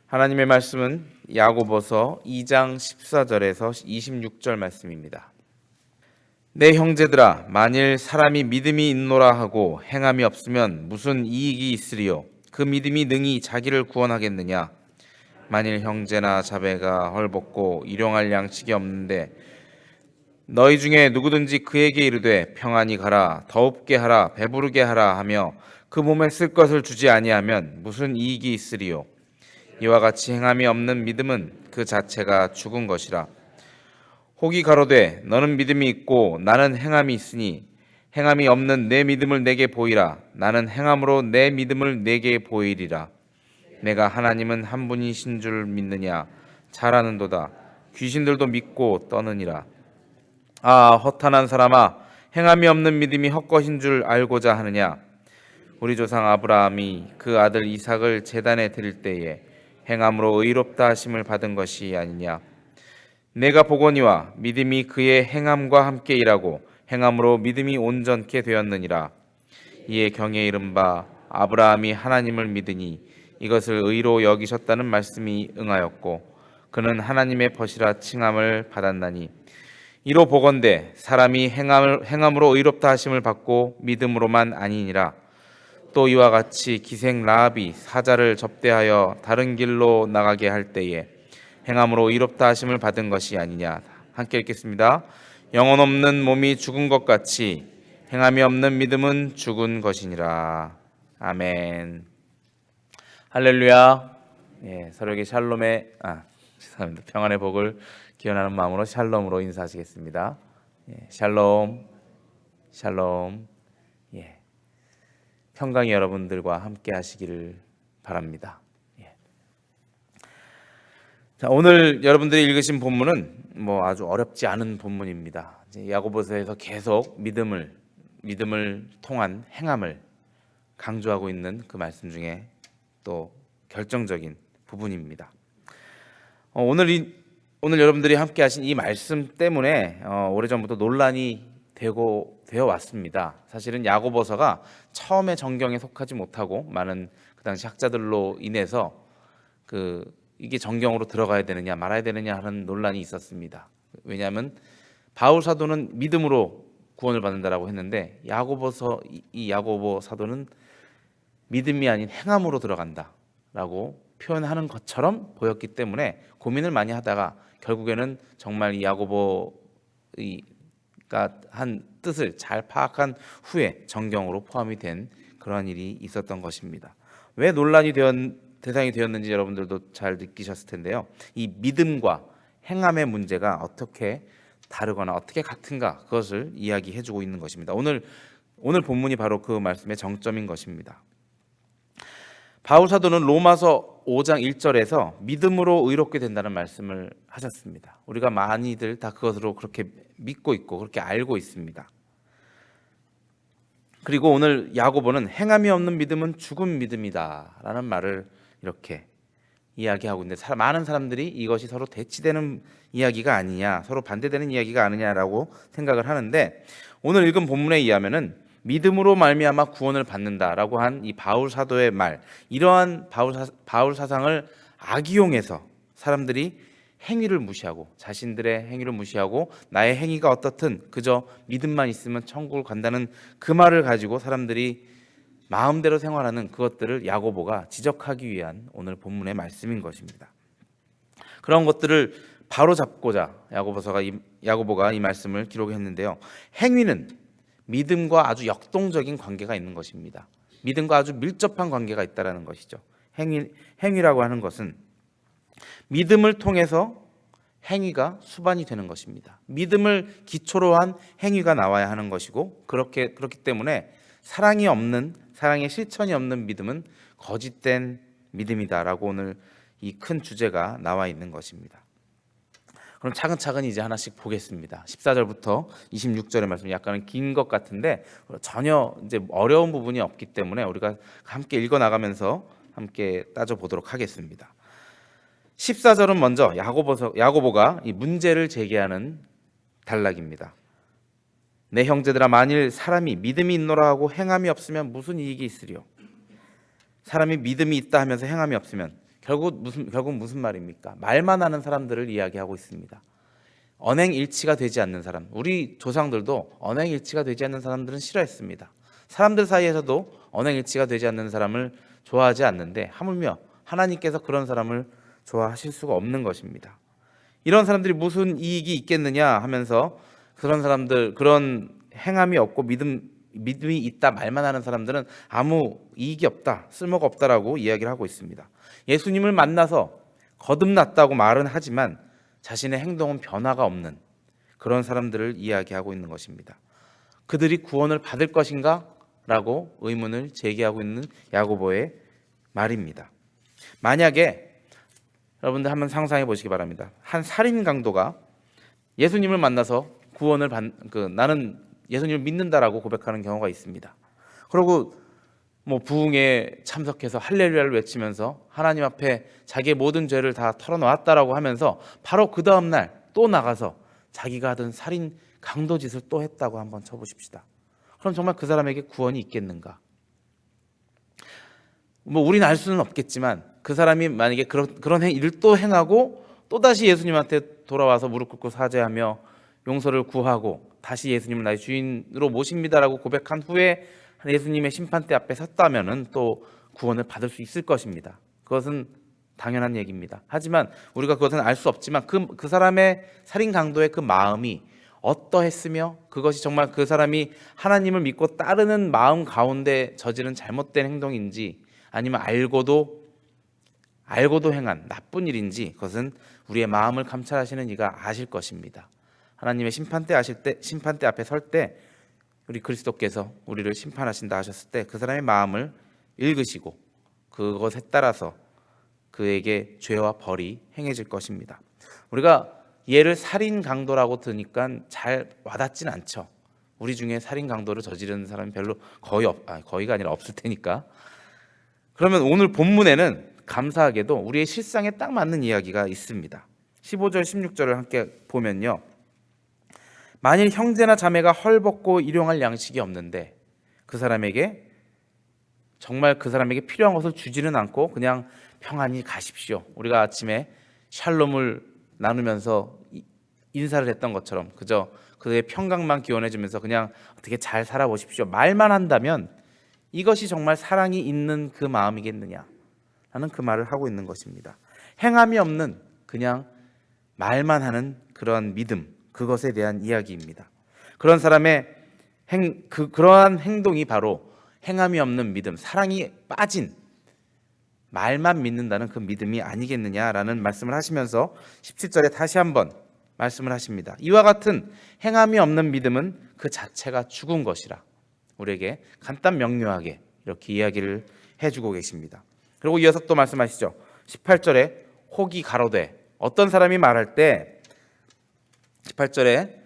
하나님의 말씀은 야고보서 2장 14절에서 26절 말씀입니다. 내 형제들아, 만일 사람이 믿음이 있노라 하고 행함이 없으면 무슨 이익이 있으리요? 그 믿음이 능히 자기를 구원하겠느냐? 만일 형제나 자매가 헐벗고 일용할 양식이 없는데 너희 중에 누구든지 그에게 이르되 평안히 가라, 더웁게 하라, 배부르게 하라 하며 그 몸에 쓸 것을 주지 아니하면 무슨 이익이 있으리요? 이와 같이 행함이 없는 믿음은 그 자체가 죽은 것이라. 혹이 가로되 너는 믿음이 있고 나는 행함이 있으니 행함이 없는 내 믿음을 내게 보이라. 나는 행함으로 내 믿음을 내게 보이리라. 내가 하나님은 한 분이신 줄 믿느냐? 잘 아는도다. 귀신들도 믿고 떠느니라. 아, 허탄한 사람아, 행함이 없는 믿음이 헛것인 줄 알고자 하느냐? 우리 조상 아브라함이 그 아들 이삭을 제단에 드릴 때에 행함으로 의롭다 하심을 받은 것이 아니냐? 내가 보거니와 믿음이 그의 행함과 함께 일하고 행함으로 믿음이 온전케 되었느니라. 이에 경에 이른 바 아브라함이 하나님을 믿으니 이것을 의로 여기셨다는 말씀이 응하였고 그는 하나님의 벗이라 칭함을 받았나니 이로 보건대 사람이 행함으로 의롭다 하심을 받고 믿음으로만 아니니라. 또 이와 같이 기생 라합이 사자를 접대하여 다른 길로 나가게 할 때에 행함으로 의롭다 하심을 받은 것이 아니냐. 함께 읽겠습니다. 영혼 없는 몸이 죽은 것 같이 행함이 없는 믿음은 죽은 것이니라. 아멘. 할렐루야. 서로에게 죄송합니다. 평안의 복을 기원하는 마음으로 샬롬으로 인사하시겠습니다. 샬롬, 샬롬. 평강이 여러분들과 함께 하시기를 바랍니다. 자, 오늘 여러분들이 읽으신 본문은 아주 어렵지 않은 본문입니다. 야고보서에서 계속 믿음을 통한 행함을 강조하고 있는 그 말씀 중에 또 결정적인 부분입니다. 오늘 여러분들이 함께 하신 이 말씀 때문에 오래전부터 논란이 되어 왔습니다. 사실은 야고보서가 처음에 정경에 속하지 못하고 많은 그 당시 학자들로 인해서 이게 정경으로 들어가야 되느냐 말아야 되느냐 하는 논란이 있었습니다. 왜냐하면 바울 사도는 믿음으로 구원을 받는다라고 했는데 이 야고보 사도는 믿음이 아닌 행함으로 들어간다라고 표현하는 것처럼 보였기 때문에 고민을 많이 하다가 결국에는 정말 이 야고보가 한 뜻을 잘 파악한 후에 정경으로 포함이 된 그러한 일이 있었던 것입니다. 왜 논란이 대상이 되었는지 여러분들도 잘 느끼셨을 텐데요. 이 믿음과 행함의 문제가 어떻게 다르거나 어떻게 같은가 그것을 이야기해주고 있는 것입니다. 오늘 본문이 바로 그 말씀의 정점인 것입니다. 바울 사도는 로마서 5장 1절에서 믿음으로 의롭게 된다는 말씀을 하셨습니다. 우리가 많이들 다 그것으로 그렇게 믿고 있고 그렇게 알고 있습니다. 그리고 오늘 야고보는 행함이 없는 믿음은 죽은 믿음이다라는 말을 이렇게 이야기하고 있는데 많은 사람들이 이것이 서로 대치되는 이야기가 아니냐, 서로 반대되는 이야기가 아니냐라고 생각을 하는데 오늘 읽은 본문에 의하면은 믿음으로 말미암아 구원을 받는다라고 한 이 바울 사도의 말, 이러한 바울 사상을 악이용해서 사람들이 행위를 무시하고 자신들의 행위를 무시하고 나의 행위가 어떻든 그저 믿음만 있으면 천국을 간다는 그 말을 가지고 사람들이 마음대로 생활하는 그것들을 야고보가 지적하기 위한 오늘 본문의 말씀인 것입니다. 그런 것들을 바로 잡고자 야고보가 이 말씀을 기록했는데요. 행위는 믿음과 아주 역동적인 관계가 있는 것입니다. 믿음과 아주 밀접한 관계가 있다라는 것이죠. 행위라고 하는 것은 믿음을 통해서 행위가 수반이 되는 것입니다. 믿음을 기초로 한 행위가 나와야 하는 것이고 그렇기 때문에 사랑의 실천이 없는 믿음은 거짓된 믿음이다라고 오늘 이 큰 주제가 나와 있는 것입니다. 그럼 차근차근 이제 하나씩 보겠습니다. 14절부터 26절의 말씀 약간은 긴 것 같은데 전혀 이제 어려운 부분이 없기 때문에 우리가 함께 읽어 나가면서 함께 따져 보도록 하겠습니다. 14절은 먼저 야고보가 이 문제를 제기하는 단락입니다. 내 형제들아, 만일 사람이 믿음이 있노라 하고 행함이 없으면 무슨 이익이 있으리요? 사람이 믿음이 있다 하면서 행함이 없으면 결국 무슨 말입니까? 말만 하는 사람들을 이야기하고 있습니다. 언행일치가 되지 않는 사람, 우리 조상들도 언행일치가 되지 않는 사람들은 싫어했습니다. 사람들 사이에서도 언행일치가 되지 않는 사람을 좋아하지 않는데 하물며 하나님께서 그런 사람을 좋아하실 수가 없는 것입니다. 이런 사람들이 무슨 이익이 있겠느냐 하면서 그런 사람들, 그런 행함이 없고 믿음이 있다 말만 하는 사람들은 아무 이익이 없다, 쓸모가 없다라고 이야기를 하고 있습니다. 예수님을 만나서 거듭났다고 말은 하지만 자신의 행동은 변화가 없는 그런 사람들을 이야기하고 있는 것입니다. 그들이 구원을 받을 것인가? 라고 의문을 제기하고 있는 야고보의 말입니다. 만약에 여러분들 한번 상상해 보시기 바랍니다. 한 살인 강도가 예수님을 만나서 나는 예수님을 믿는다라고 고백하는 경우가 있습니다. 그리고 부흥에 참석해서 할렐루야를 외치면서 하나님 앞에 자기의 모든 죄를 다 털어놓았다라고 하면서 바로 그 다음 날 또 나가서 자기가 하던 살인 강도 짓을 또 했다고 한번 쳐보십시다. 그럼 정말 그 사람에게 구원이 있겠는가? 우리는 알 수는 없겠지만 그 사람이 만약에 그런 일을 또 행하고 또다시 예수님한테 돌아와서 무릎 꿇고 사죄하며 용서를 구하고 다시 예수님을 나의 주인으로 모십니다라고 고백한 후에 예수님의 심판대 앞에 섰다면은 또 구원을 받을 수 있을 것입니다. 그것은 당연한 얘기입니다. 하지만 우리가 그것은 알 수 없지만 그 사람의 살인 강도의 그 마음이 어떠했으며 그것이 정말 그 사람이 하나님을 믿고 따르는 마음 가운데 저지른 잘못된 행동인지 아니면 알고도 행한 나쁜 일인지 그것은 우리의 마음을 감찰하시는 이가 아실 것입니다. 하나님의 심판대 앞에 설 때 우리 그리스도께서 우리를 심판하신다 하셨을 때 그 사람의 마음을 읽으시고 그것에 따라서 그에게 죄와 벌이 행해질 것입니다. 우리가 얘를 살인 강도라고 들으니까 잘 와닿진 않죠. 우리 중에 살인 강도를 저지르는 사람이 별로 거의가 아니라 없을 테니까. 그러면 오늘 본문에는 감사하게도 우리의 실상에 딱 맞는 이야기가 있습니다. 15절 16절을 함께 보면요. 만일 형제나 자매가 헐벗고 일용할 양식이 없는데 정말 그 사람에게 필요한 것을 주지는 않고 그냥 평안히 가십시오. 우리가 아침에 샬롬을 나누면서 인사를 했던 것처럼 그저 그의 평강만 기원해 주면서 그냥 어떻게 잘 살아보십시오 말만 한다면 이것이 정말 사랑이 있는 그 마음이겠느냐 라는 그 말을 하고 있는 것입니다. 행함이 없는 그냥 말만 하는 그러한 믿음, 그것에 대한 이야기입니다. 그런 사람의 그러한 행동이 바로 행함이 없는 믿음, 사랑이 빠진 말만 믿는다는 그 믿음이 아니겠느냐라는 말씀을 하시면서 17절에 다시 한번 말씀을 하십니다. 이와 같은 행함이 없는 믿음은 그 자체가 죽은 것이라 우리에게 간단 명료하게 이렇게 이야기를 해주고 계십니다. 그리고 이어서 또 말씀하시죠. 18절에 혹이 가로되 어떤 사람이 말할 때 18절에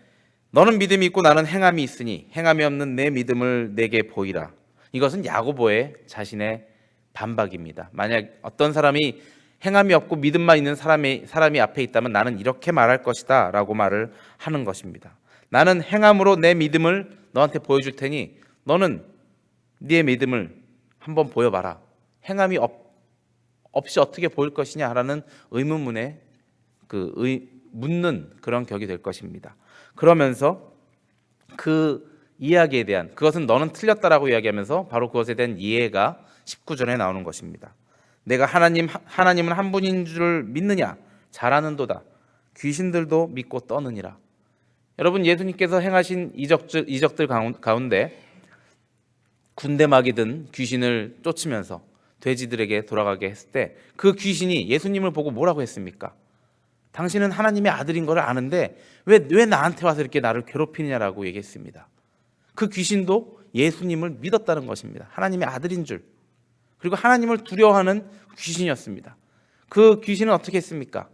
너는 믿음이 있고 나는 행함이 있으니 행함이 없는 내 믿음을 내게 보이라. 이것은 야고보의 자신의 반박입니다. 만약 어떤 사람이 행함이 없고 믿음만 있는 사람이 앞에 있다면 나는 이렇게 말할 것이다 라고 말을 하는 것입니다. 나는 행함으로 내 믿음을 너한테 보여줄 테니 너는 네 믿음을 한번 보여봐라. 행함이 없이 어떻게 보일 것이냐라는 의문문에 묻는 그런 격이 될 것입니다. 그러면서 그 이야기에 대한 그것은 너는 틀렸다라고 이야기하면서 바로 그것에 대한 이해가 19절에 나오는 것입니다. 내가 하나님은 한 분인 줄 믿느냐? 잘하는도다. 귀신들도 믿고 떠느니라. 여러분 예수님께서 행하신 이적들 가운데 군대막이 든 귀신을 쫓으면서 돼지들에게 돌아가게 했을 때 그 귀신이 예수님을 보고 뭐라고 했습니까? 당신은 하나님의 아들인 걸 아는데 왜 나한테 와서 이렇게 나를 괴롭히냐라고 얘기했습니다. 그 귀신도 예수님을 믿었다는 것입니다. 하나님의 아들인 줄. 그리고 하나님을 두려워하는 귀신이었습니다. 그 귀신은 어떻게 했습니까?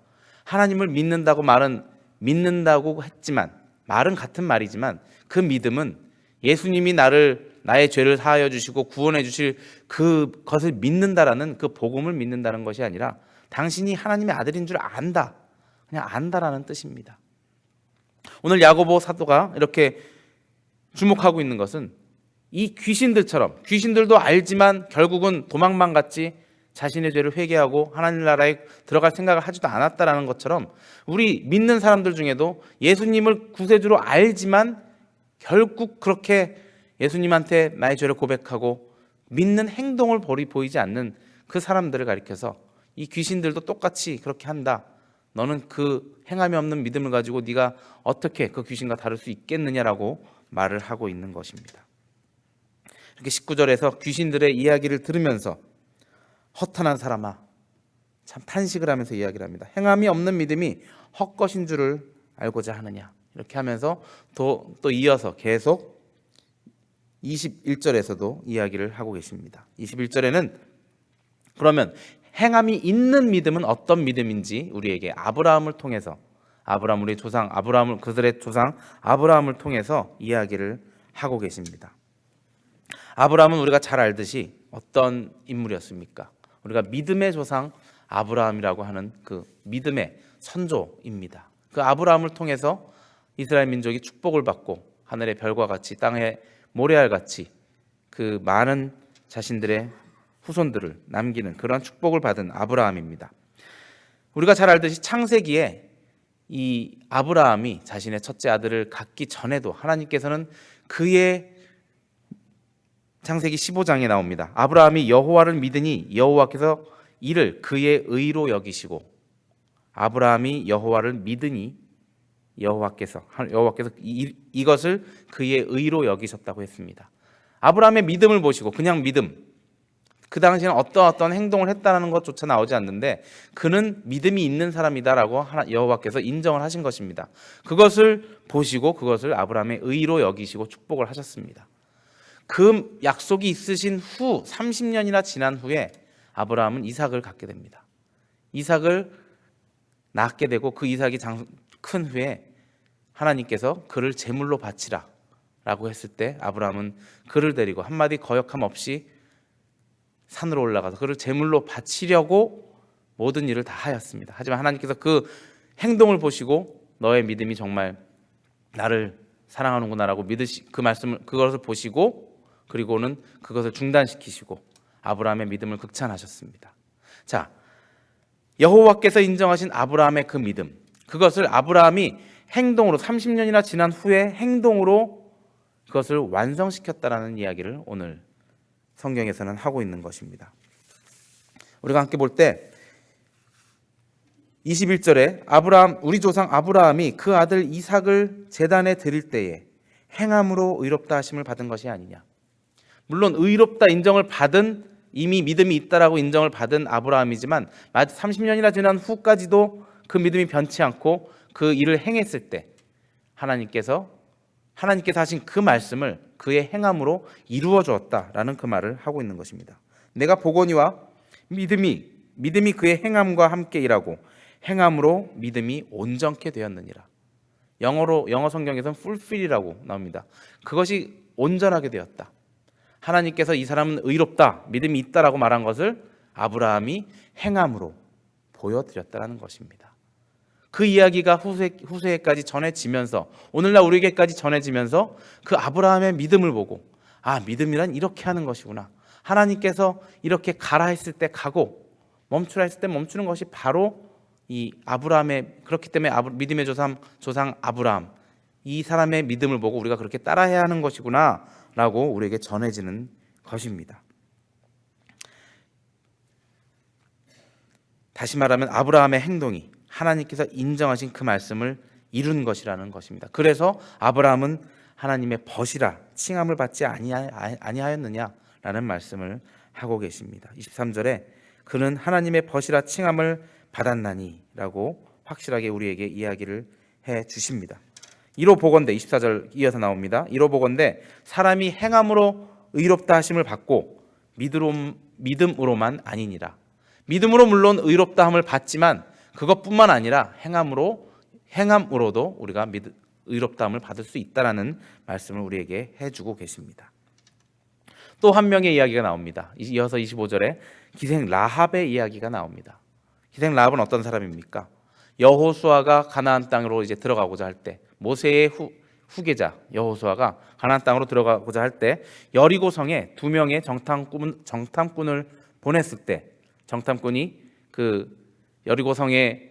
하나님을 믿는다고 했지만 말은 같은 말이지만 그 믿음은 예수님이 나의 죄를 사하여 주시고 구원해 주실 그것을 믿는다라는 그 복음을 믿는다는 것이 아니라 당신이 하나님의 아들인 줄 안다. 그냥 안다라는 뜻입니다. 오늘 야고보 사도가 이렇게 주목하고 있는 것은 이 귀신들처럼 귀신들도 알지만 결국은 도망만 갔지 자신의 죄를 회개하고 하나님 나라에 들어갈 생각을 하지도 않았다라는 것처럼 우리 믿는 사람들 중에도 예수님을 구세주로 알지만 결국 그렇게 예수님한테 나의 죄를 고백하고 믿는 행동을 보이지 않는 그 사람들을 가리켜서 이 귀신들도 똑같이 그렇게 한다. 너는 그 행함이 없는 믿음을 가지고 네가 어떻게 그 귀신과 다를 수 있겠느냐라고 말을 하고 있는 것입니다. 이렇게 19절에서 귀신들의 이야기를 들으면서 허탄한 사람아, 참 탄식을 하면서 이야기를 합니다. 행함이 없는 믿음이 헛것인 줄을 알고자 하느냐. 이렇게 하면서 또 이어서 계속 21절에서도 이야기를 하고 계십니다. 21절에는 그러면 행함이 있는 믿음은 어떤 믿음인지 우리에게 아브라함을 통해서 우리 조상 아브라함을 그들의 조상 아브라함을 통해서 이야기를 하고 계십니다. 아브라함은 우리가 잘 알듯이 어떤 인물이었습니까? 우리가 믿음의 조상 아브라함이라고 하는 그 믿음의 선조입니다. 그 아브라함을 통해서 이스라엘 민족이 축복을 받고 하늘의 별과 같이 땅의 모래알 같이 그 많은 자신들의 후손들을 남기는 그러한 축복을 받은 아브라함입니다. 우리가 잘 알듯이 창세기에 이 아브라함이 자신의 첫째 아들을 갖기 전에도 하나님께서는 그의 창세기 15장에 나옵니다. 아브라함이 여호와를 믿으니 여호와께서 이를 그의 의로 여기시고, 아브라함이 여호와를 믿으니 여호와께서 이것을 그의 의로 여기셨다고 했습니다. 아브라함의 믿음을 보시고, 그냥 믿음, 그 당시에는 어떤 행동을 했다는 것조차 나오지 않는데 그는 믿음이 있는 사람이다라고 여호와께서 인정을 하신 것입니다. 그것을 보시고 그것을 아브라함의 의로 여기시고 축복을 하셨습니다. 그 약속이 있으신 후 30년이나 지난 후에 아브라함은 이삭을 갖게 됩니다. 이삭을 낳게 되고 그 이삭이 큰 후에 하나님께서 그를 제물로 바치라 라고 했을 때 아브라함은 그를 데리고 한마디 거역함 없이 산으로 올라가서 그를 제물로 바치려고 모든 일을 다 하였습니다. 하지만 하나님께서 그 행동을 보시고 너의 믿음이 정말 나를 사랑하는구나라고 그것을 보시고 그리고는 그것을 중단시키시고 아브라함의 믿음을 극찬하셨습니다. 자, 여호와께서 인정하신 아브라함의 그 믿음, 그것을 아브라함이 행동으로 30년이나 지난 후에 행동으로 그것을 완성시켰다라는 이야기를 오늘 성경에서는 하고 있는 것입니다. 우리가 함께 볼 때 21절에 우리 조상 아브라함이 그 아들 이삭을 제단에 드릴 때에 행함으로 의롭다 하심을 받은 것이 아니냐. 물론 의롭다 인정을 받은, 이미 믿음이 있다라고 인정을 받은 아브라함이지만 30년이나 지난 후까지도 그 믿음이 변치 않고 그 일을 행했을 때 하나님께서 하신 그 말씀을 그의 행함으로 이루어 주었다라는 그 말을 하고 있는 것입니다. 내가 보거니와 믿음이 그의 행함과 함께 일하고 행함으로 믿음이 온전케 되었느니라. 영어 성경에서는 fulfill이라고 나옵니다. 그것이 온전하게 되었다. 하나님께서 이 사람은 의롭다, 믿음이 있다라고 말한 것을 아브라함이 행함으로 보여드렸다는 것입니다. 그 이야기가 후세에까지 전해지면서 오늘날 우리에게까지 전해지면서 그 아브라함의 믿음을 보고 믿음이란 이렇게 하는 것이구나. 하나님께서 이렇게 가라 했을 때 가고 멈추라 했을 때 멈추는 것이 바로 이 아브라함의, 그렇기 때문에 믿음의 조상 아브라함, 이 사람의 믿음을 보고 우리가 그렇게 따라해야 하는 것이구나 라고 우리에게 전해지는 것입니다. 다시 말하면 아브라함의 행동이 하나님께서 인정하신 그 말씀을 이룬 것이라는 것입니다. 그래서 아브라함은 하나님의 벗이라 칭함을 받지 아니하였느냐라는 말씀을 하고 계십니다. 23절에 그는 하나님의 벗이라 칭함을 받았나니 라고 확실하게 우리에게 이야기를 해 주십니다. 이로 보건대 24절 이어서 나옵니다. 이로 보건대 사람이 행함으로 의롭다 하심을 받고 믿음으로만 아니니라. 믿음으로 물론 의롭다 함을 받지만 그것뿐만 아니라 행함으로도 우리가 의롭다 함을 받을 수 있다라는 말씀을 우리에게 해주고 계십니다. 또 한 명의 이야기가 나옵니다. 이어서 25절에 기생 라합의 이야기가 나옵니다. 기생 라합은 어떤 사람입니까? 여호수아가 가나안 땅으로 이제 들어가고자 할 때, 모세의 후계자 여호수아가 가나안 땅으로 들어가고자 할 때 여리고 성에 2명의 정탐꾼을 보냈을 때 정탐꾼이 그 여리고성의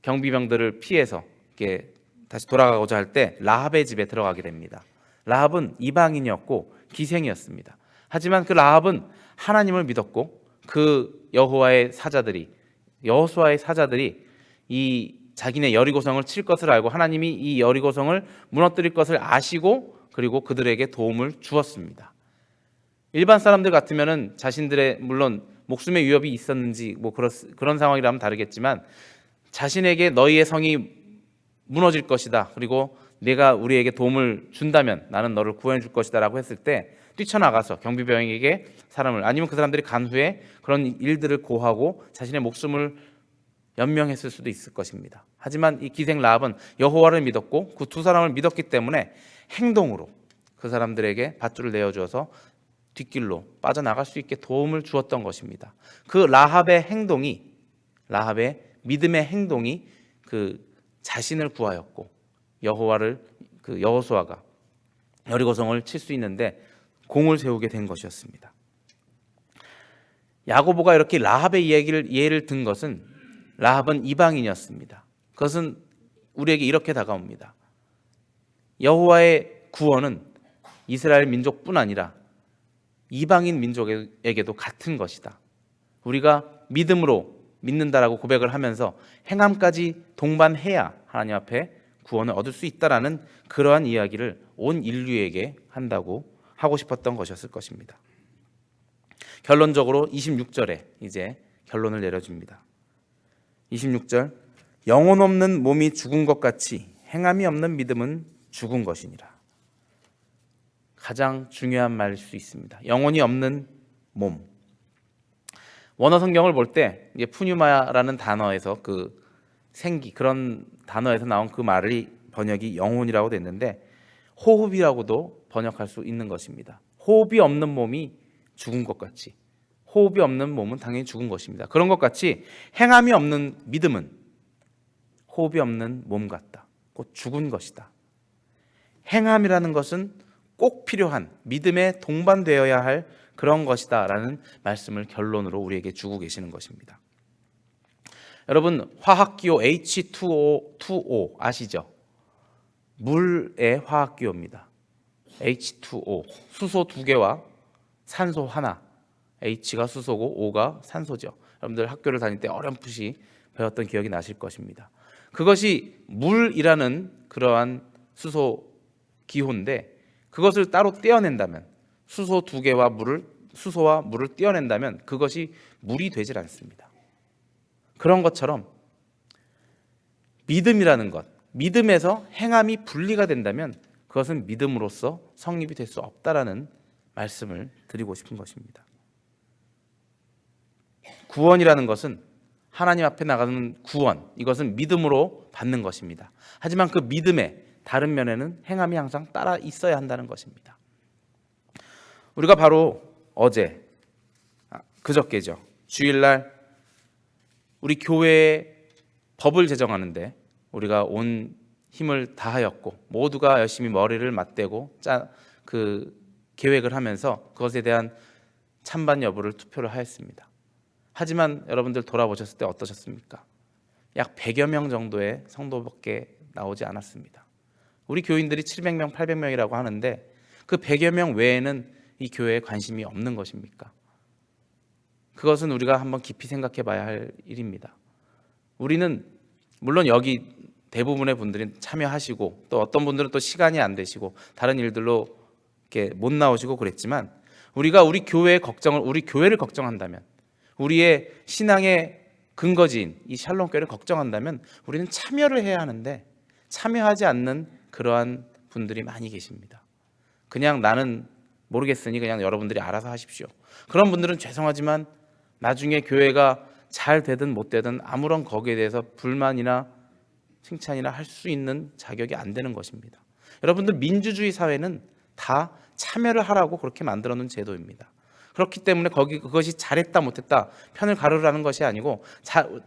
경비병들을 피해서 이렇게 다시 돌아가고자 할 때 라합의 집에 들어가게 됩니다. 라합은 이방인이었고 기생이었습니다. 하지만 그 라합은 하나님을 믿었고 그 여호수아의 사자들이 이 자기네 여리고성을 칠 것을 알고 하나님이 이 여리고성을 무너뜨릴 것을 아시고 그리고 그들에게 도움을 주었습니다. 일반 사람들 같으면은 자신들의 물론 목숨의 위협이 있었는지 뭐 그런 상황이라면 다르겠지만 자신에게 너희의 성이 무너질 것이다. 그리고 내가 우리에게 도움을 준다면 나는 너를 구원해 줄 것이다라고 했을 때 뛰쳐나가서 경비병에게 사람을 아니면 그 사람들이 간 후에 그런 일들을 고하고 자신의 목숨을 연명했을 수도 있을 것입니다. 하지만 이 기생 라합은 여호와를 믿었고 그 두 사람을 믿었기 때문에 행동으로 그 사람들에게 밧줄을 내어주어서 뒷길로 빠져나갈 수 있게 도움을 주었던 것입니다. 그 라합의 믿음의 행동이 그 자신을 구하였고 여호수아가 여리고성을 칠 수 있는데 공을 세우게 된 것이었습니다. 야고보가 이렇게 라합의 예를 든 것은 라합은 이방인이었습니다. 그것은 우리에게 이렇게 다가옵니다. 여호와의 구원은 이스라엘 민족뿐 아니라 이방인 민족에게도 같은 것이다. 우리가 믿음으로 믿는다라고 고백을 하면서 행함까지 동반해야 하나님 앞에 구원을 얻을 수 있다라는 그러한 이야기를 온 인류에게 하고 싶었던 것이었을 것입니다. 결론적으로 26절에 이제 결론을 내려줍니다. 26절 영혼 없는 몸이 죽은 것 같이 행함이 없는 믿음은 죽은 것이니라. 가장 중요한 말일 수 있습니다. 영혼이 없는 몸. 원어 성경을 볼 때 이제 푸뉴마라는 단어에서 그 생기 그런 단어에서 나온 그 말이 번역이 영혼이라고 됐는데 호흡이라고도 번역할 수 있는 것입니다. 호흡이 없는 몸이 죽은 것 같이 호흡이 없는 몸은 당연히 죽은 것입니다. 그런 것 같이 행함이 없는 믿음은 호흡이 없는 몸 같다. 곧 죽은 것이다. 행함이라는 것은 꼭 필요한 믿음에 동반되어야 할 그런 것이다 라는 말씀을 결론으로 우리에게 주고 계시는 것입니다. 여러분 화학기호 H2O 아시죠? 물의 화학기호입니다. H2O 수소 2개와 산소 하나. H가 수소고 O가 산소죠. 여러분들 학교를 다닐 때 어렴풋이 배웠던 기억이 나실 것입니다. 그것이 물이라는 그러한 수소 기호인데 그것을 따로 떼어낸다면 수소와 물을 떼어낸다면 그것이 물이 되질 않습니다. 그런 것처럼 믿음이라는 것, 믿음에서 행함이 분리가 된다면 그것은 믿음으로써 성립이 될 수 없다라는 말씀을 드리고 싶은 것입니다. 구원이라는 것은 하나님 앞에 나가는 구원, 이것은 믿음으로 받는 것입니다. 하지만 그 믿음의 다른 면에는 행함이 항상 따라 있어야 한다는 것입니다. 우리가 바로 그저께죠. 주일날 우리 교회에 법을 제정하는데 우리가 온 힘을 다하였고 모두가 열심히 머리를 맞대고 계획을 하면서 그것에 대한 찬반 여부를 투표를 하였습니다. 하지만 여러분들 돌아보셨을 때 어떠셨습니까? 약 100여 명 정도의 성도밖에 나오지 않았습니다. 우리 교인들이 700명, 800명이라고 하는데 그 100여 명 외에는 이 교회에 관심이 없는 것입니까? 그것은 우리가 한번 깊이 생각해 봐야 할 일입니다. 우리는 물론 여기 대부분의 분들이 참여하시고 또 어떤 분들은 또 시간이 안 되시고 다른 일들로 이렇게 못 나오시고 그랬지만 우리가 우리 교회를 걱정한다면 우리의 신앙의 근거지인 이 샬롬교회를 걱정한다면 우리는 참여를 해야 하는데 참여하지 않는 그러한 분들이 많이 계십니다. 그냥 나는 모르겠으니 그냥 여러분들이 알아서 하십시오. 그런 분들은 죄송하지만 나중에 교회가 잘 되든 못 되든 아무런 거기에 대해서 불만이나 칭찬이나 할 수 있는 자격이 안 되는 것입니다. 여러분들 민주주의 사회는 다 참여를 하라고 그렇게 만들어 놓은 제도입니다. 그렇기 때문에 그것이 잘했다 못했다 편을 가르라는 것이 아니고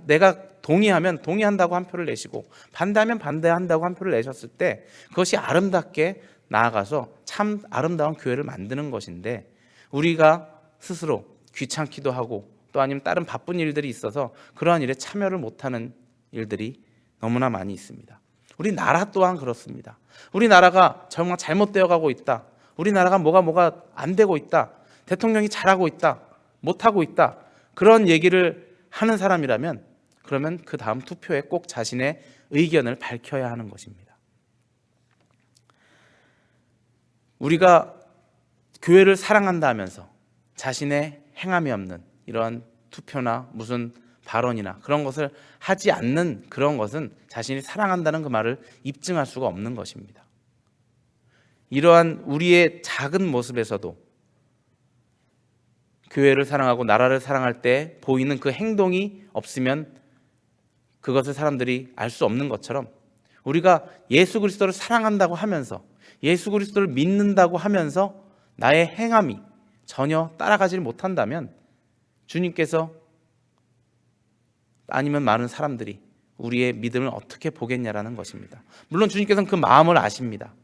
내가 동의하면 동의한다고 한 표를 내시고 반대하면 반대한다고 한 표를 내셨을 때 그것이 아름답게 나아가서 참 아름다운 교회를 만드는 것인데 우리가 스스로 귀찮기도 하고 또 아니면 다른 바쁜 일들이 있어서 그러한 일에 참여를 못하는 일들이 너무나 많이 있습니다. 우리나라 또한 그렇습니다. 우리나라가 정말 잘못되어 가고 있다. 우리나라가 뭐가 안 되고 있다. 대통령이 잘하고 있다. 못하고 있다. 그런 얘기를 하는 사람이라면 그러면 그 다음 투표에 꼭 자신의 의견을 밝혀야 하는 것입니다. 우리가 교회를 사랑한다 하면서 자신의 행함이 없는 이러한 투표나 무슨 발언이나 그런 것을 하지 않는 그런 것은 자신이 사랑한다는 그 말을 입증할 수가 없는 것입니다. 이러한 우리의 작은 모습에서도 교회를 사랑하고 나라를 사랑할 때 보이는 그 행동이 없으면 그것을 사람들이 알 수 없는 것처럼 우리가 예수 그리스도를 사랑한다고 하면서 예수 그리스도를 믿는다고 하면서 나의 행함이 전혀 따라가지 못한다면 주님께서 아니면 많은 사람들이 우리의 믿음을 어떻게 보겠냐라는 것입니다. 물론 주님께서는 그 마음을 아십니다.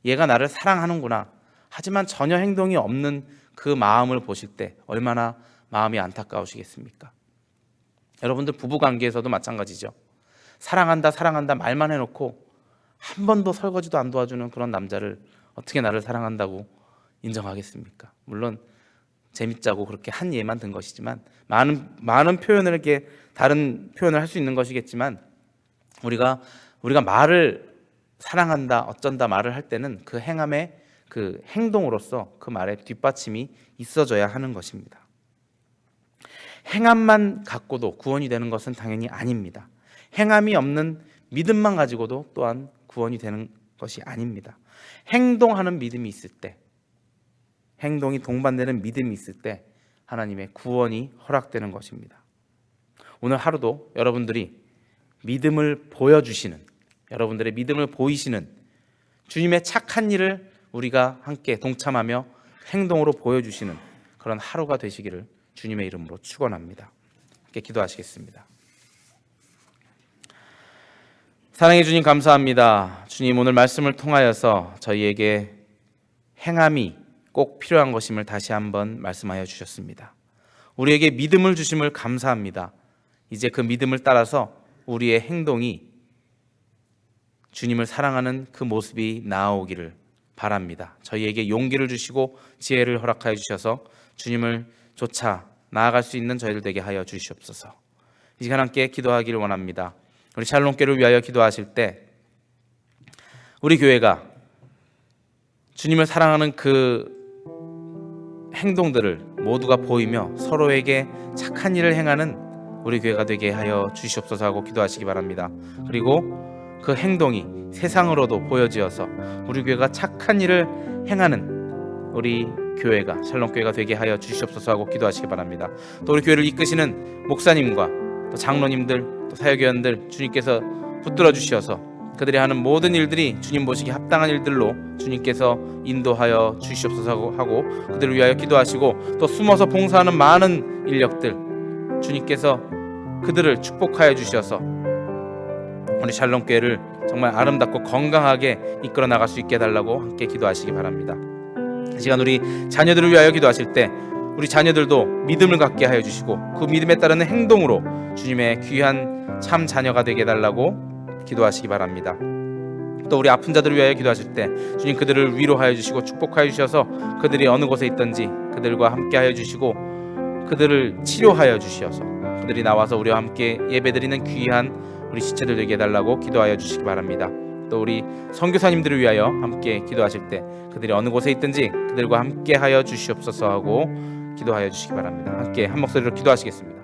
얘가 나를 사랑하는구나. 하지만 전혀 행동이 없는 그 마음을 보실 때 얼마나 마음이 안타까우시겠습니까? 여러분들 부부관계에서도 마찬가지죠. 사랑한다 말만 해놓고 한 번도 설거지도 안 도와주는 그런 남자를 어떻게 나를 사랑한다고 인정하겠습니까? 물론 재밌자고 그렇게 한 예만 든 것이지만 많은 표현을 이렇게 다른 표현을 할 수 있는 것이겠지만 우리가 말을 사랑한다 어쩐다 말을 할 때는 그 행함의 그 행동으로서 그 말에 뒷받침이 있어져야 하는 것입니다. 행함만 갖고도 구원이 되는 것은 당연히 아닙니다. 행함이 없는 믿음만 가지고도 또한 구원이 되는 것이 아닙니다. 행동하는 믿음이 있을 때, 행동이 동반되는 믿음이 있을 때 하나님의 구원이 허락되는 것입니다. 오늘 하루도 여러분들이 믿음을 보여주시는, 여러분들의 믿음을 보이시는 주님의 착한 일을 우리가 함께 동참하며 행동으로 보여주시는 그런 하루가 되시기를 주님의 이름으로 축원합니다. 함께 기도하시겠습니다. 사랑해 주님 감사합니다. 주님 오늘 말씀을 통하여서 저희에게 행함이 꼭 필요한 것임을 다시 한번 말씀하여 주셨습니다. 우리에게 믿음을 주심을 감사합니다. 이제 그 믿음을 따라서 우리의 행동이 주님을 사랑하는 그 모습이 나아오기를 바랍니다. 저희에게 용기를 주시고 지혜를 허락하여 주셔서 주님을 쫓아 나아갈 수 있는 저희들 되게 하여 주시옵소서. 이 시간 함께 기도하기를 원합니다. 우리 샬롬교회를 위하여 기도하실 때 우리 교회가 주님을 사랑하는 그 행동들을 모두가 보이며 서로에게 착한 일을 행하는 우리 교회가 되게 하여 주시옵소서 하고 기도하시기 바랍니다. 그리고 그 행동이 세상으로도 보여지어서 우리 교회가 착한 일을 행하는 우리 교회가 샬롬교회가 되게 하여 주시옵소서 하고 기도하시기 바랍니다. 또 우리 교회를 이끄시는 목사님과 또 장로님들 또 사역위원들 주님께서 붙들어 주시어서 그들이 하는 모든 일들이 주님 보시기 합당한 일들로 주님께서 인도하여 주시옵소서 하고 그들을 위하여 기도하시고 또 숨어서 봉사하는 많은 인력들 주님께서 그들을 축복하여 주셔서 우리 샬롬교회를 정말 아름답고 건강하게 이끌어 나갈 수 있게 해달라고 함께 기도하시기 바랍니다. 이 시간 우리 자녀들을 위하여 기도하실 때 우리 자녀들도 믿음을 갖게 하여 주시고 그 믿음에 따르는 행동으로 주님의 귀한 참 자녀가 되게 해달라고 기도하시기 바랍니다. 또 우리 아픈 자들을 위하여 기도하실 때 주님 그들을 위로하여 주시고 축복하여 주셔서 그들이 어느 곳에 있든지 그들과 함께 하여 주시고 그들을 치료하여 주시어서 그들이 나와서 우리와 함께 예배드리는 귀한 우리 시체들 되게 해달라고 기도하여 주시기 바랍니다. 또 우리 선교사님들을 위하여 함께 기도하실 때 그들이 어느 곳에 있든지 그들과 함께 하여 주시옵소서 하고 기도하여 주시기 바랍니다. 함께 한 목소리로 기도하시겠습니다.